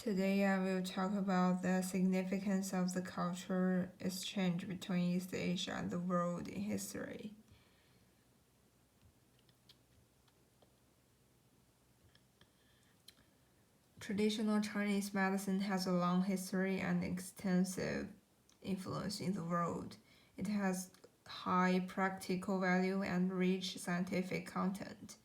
Today I will talk about the significance of the cultural exchange between East Asia and the world in history. Traditional Chinese medicine has a long history and extensive influence in the world. It has high practical value and rich scientific content.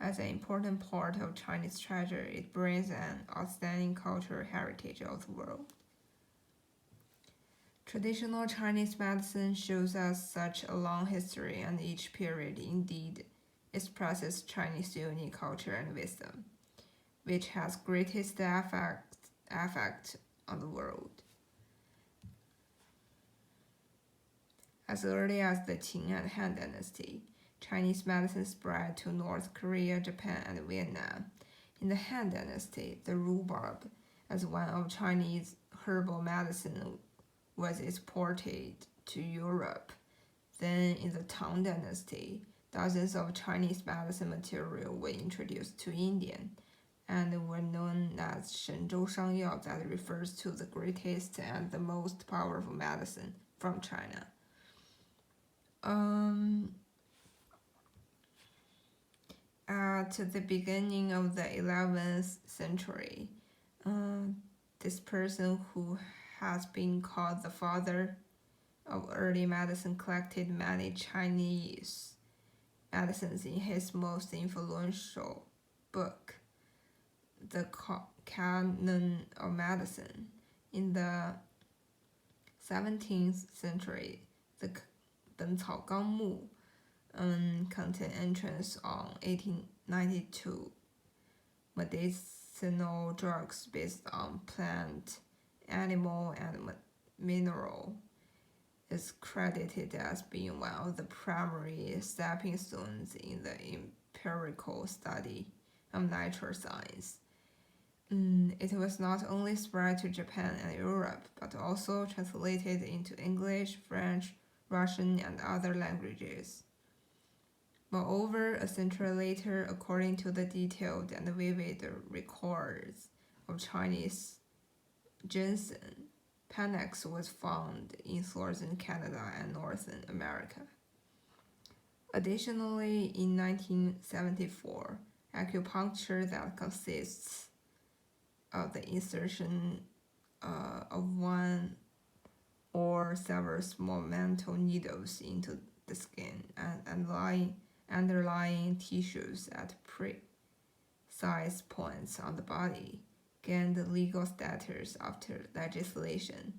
As an important part of Chinese treasure, it brings an outstanding cultural heritage of the world. Traditional Chinese medicine shows us such a long history, and each period indeed expresses Chinese unique culture and wisdom, which has greatest effect on the world. As early as the Qing and Han dynasty, Chinese medicine spread to North Korea, Japan, and Vietnam. In the Han dynasty, the rhubarb, as one of Chinese herbal medicine, was exported to Europe. Then, in the Tang dynasty, dozens of Chinese medicine material were introduced to India and were known as Shenzhou Shangyao, that refers to the greatest and the most powerful medicine from China. At the beginning of the 11th century, this person who has been called the father of early medicine collected many Chinese medicines in his most influential book, The Canon of Medicine. In the 17th century, the 本草纲目 contained entrance on 1892 medicinal drugs based on plant, animal, and mineral, is credited as being one of the primary stepping stones in the empirical study of natural science. It was not only spread to Japan and Europe, but also translated into English, French, Russian, and other languages. Moreover, a century later, according to the detailed and vivid records of Chinese ginseng, Panax was found in southern Canada and Northern America. Additionally, in 1974, acupuncture that consists of the insertion of one or several small metal needles into the skin and underlying tissues at precise points on the body, gained legal status after legislation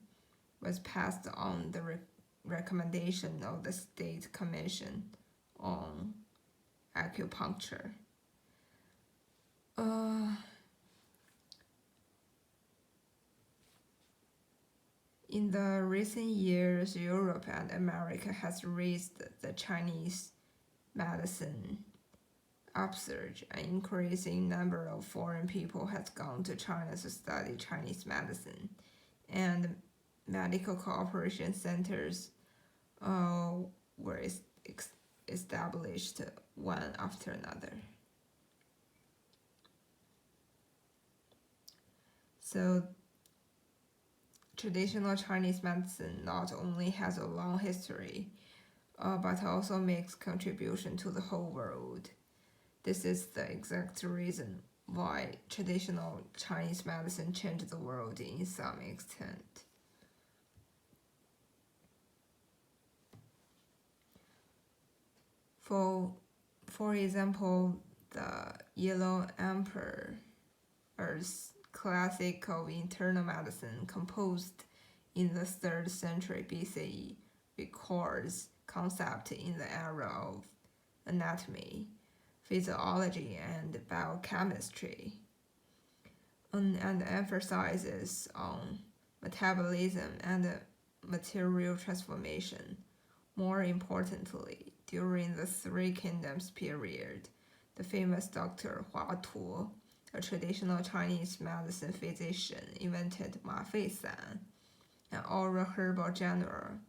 was passed on the recommendation of the State Commission on Acupuncture. In the recent years, Europe and America has raised the Chinese medicine upsurge. An increasing number of foreign people has gone to China to study Chinese medicine, and medical cooperation centers were established one after another. So, traditional Chinese medicine not only has a long history, but also makes contribution to the whole world. This is the exact reason why traditional Chinese medicine changed the world in some extent. For example, the Yellow Emperor's classic of internal medicine, composed in the 3rd century BCE, records concepts in the era of anatomy, physiology, and biochemistry, and emphasizes on metabolism and material transformation. More importantly, during the Three Kingdoms period, the famous Dr. Hua Tu, a traditional Chinese medicine physician, invented Ma Fei San, an oral herbal general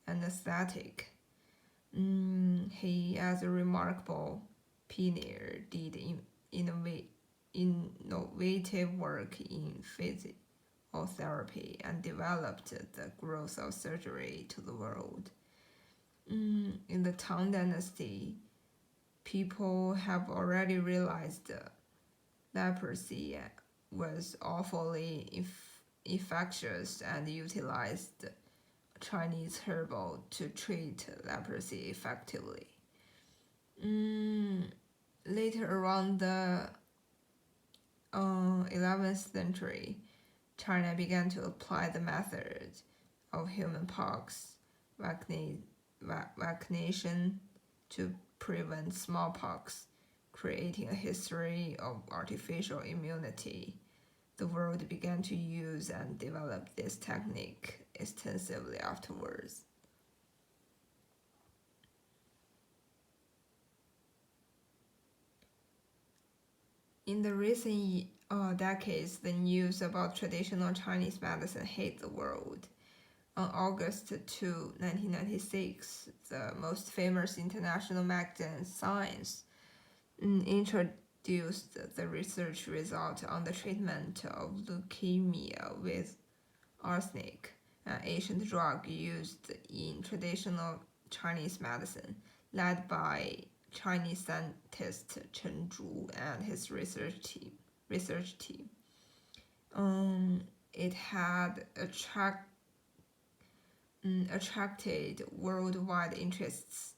anesthetic. He, as a remarkable pioneer, did innovative work in of therapy and developed the growth of surgery to the world. In the Tang Dynasty, people have already realized leprosy was awfully infectious and utilized Chinese herbal to treat leprosy effectively. Later, around the 11th century, China began to apply the method of human pox vaccination to prevent smallpox, creating a history of artificial immunity. The world began to use and develop this technique extensively afterwards. In the recent decades, the news about traditional Chinese medicine hit the world. On August 2, 1996, the most famous international magazine, Science, introduced the research result on the treatment of leukemia with arsenic, an ancient drug used in traditional Chinese medicine, led by Chinese scientist Chen Zhu and his research team. It had attracted worldwide interests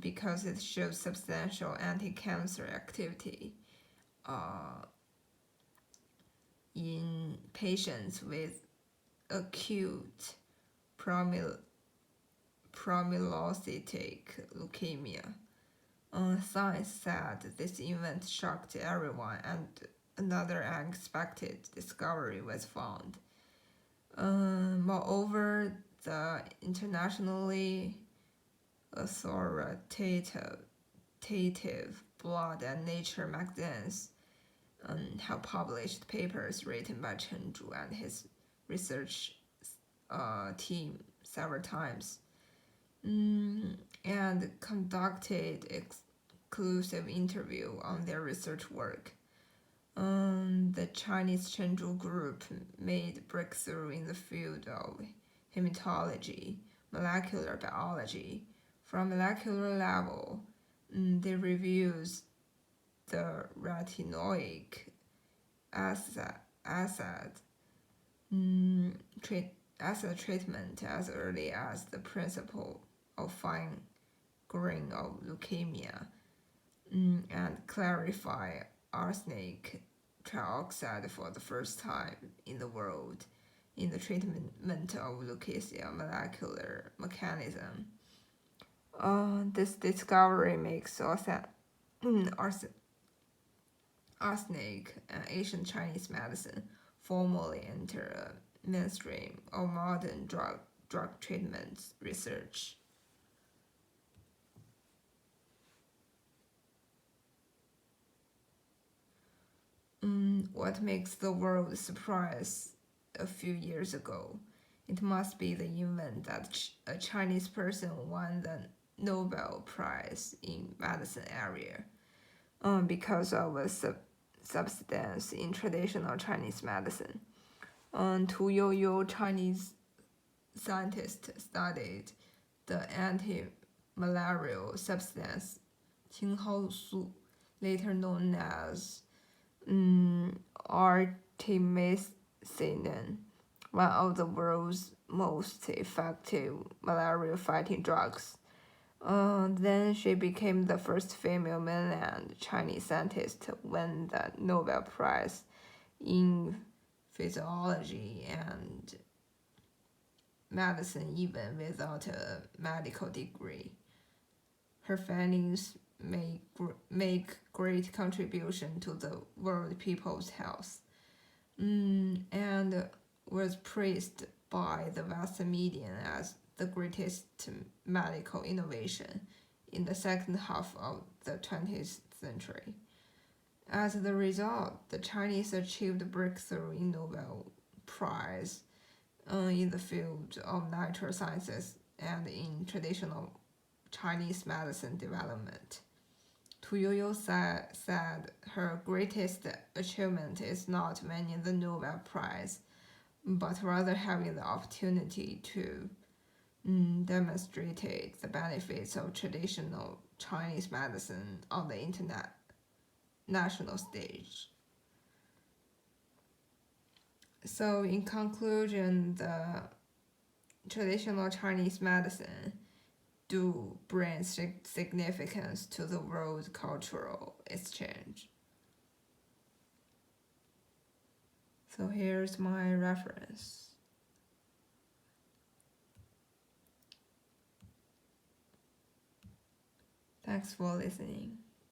because it showed substantial anti-cancer activity in patients with acute promyelocytic leukemia. Science said this event shocked everyone and another unexpected discovery was found. Moreover, the internationally authoritative Blood and Nature magazines have published papers written by Chen Zhu and his research team several times, and conducted exclusive interview on their research work. The Chinese Chen Zhu group made breakthrough in the field of hematology, molecular biology. From molecular level, they reviews the retinoic acid treatment as early as the principle of fine grain of leukemia, and clarify arsenic trioxide for the first time in the world in the treatment of leukemia molecular mechanism. This discovery makes arsenic and ancient Chinese medicine formally enter a mainstream of modern drug treatment research. What makes the world surprise a few years ago? It must be the event that a Chinese person won the Nobel Prize in medicine area because of a substance in traditional Chinese medicine. Tu Youyou, Chinese scientist, studied the anti-malarial substance Qinghao later known as artemisinin, one of the world's most effective malaria-fighting drugs. Then she became the first female mainland Chinese scientist to win the Nobel Prize in physiology and medicine even without a medical degree. Her findings make great contribution to the world people's health, and was praised by the Western media as the greatest medical innovation in the second half of the 20th century. As a result, the Chinese achieved breakthrough in Nobel Prize in the field of natural sciences and in traditional Chinese medicine development. Tu Youyou said her greatest achievement is not winning the Nobel Prize, but rather having the opportunity to demonstrate the benefits of traditional Chinese medicine on the international stage. So, in conclusion, the traditional Chinese medicine do bring significance to the world cultural exchange. So here's my reference. Thanks for listening.